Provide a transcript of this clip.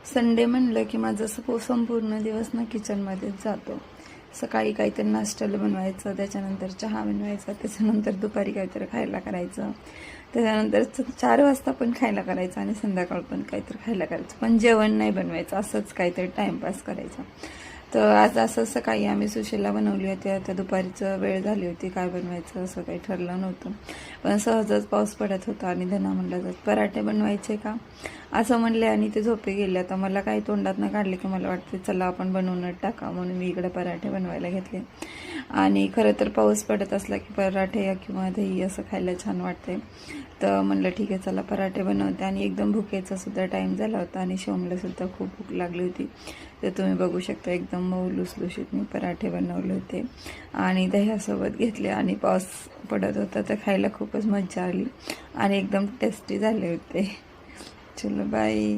Sunday म्हणलं की माझं संपूर्ण दिवस ना किचनमध्येच जातो. सकाळी काहीतरी नाश्त्याला बनवायचं, त्याच्यानंतर चहा बनवायचा, त्याच्यानंतर दुपारी काहीतरी खायला करायचं, त्याच्यानंतर 4 वाजता पण खायला करायचं आणि संध्याकाळ पण काहीतरी खायला करायचं, पण जेवण नाही बनवायचं, असंच काहीतरी टाईमपास करायचा. तर आज असं सकाळी आम्ही सुशीला बनवली होती. आता दुपारीचं वेळ झाली होती, काय बनवायचं असं काही ठरलं नव्हतं, पण सहजच पाऊस पडत होता आणि धना म्हणलं जात पराठे बनवायचे का असं म्हणले आणि ते झोपे गेले. आता मला काही तोंडातनं काढले की मला वाटते चला आपण बनवूनच टाका, म्हणून मी इकडे पराठे बनवायला घेतले. आणि खरं तर पाऊस पडत असला की पराठे किंवा दही असं खायला छान वाटते. तर म्हणलं ठीक आहे चला पराठे बनवते. आणि एकदम भुकेचा सुद्धा टाईम झाला होता आणि शिवमला सुद्धा खूप भूक लागली होती. तर तुम्ही बघू शकता एकदम मऊ लुसलुशीत मी पराठे बनवले होते आणि दह्यासोबत घेतले. आणि पाऊस पडत होता तर खायला खूपच मजा आली आणि एकदम टेस्टी झाले होते. चलो बाय.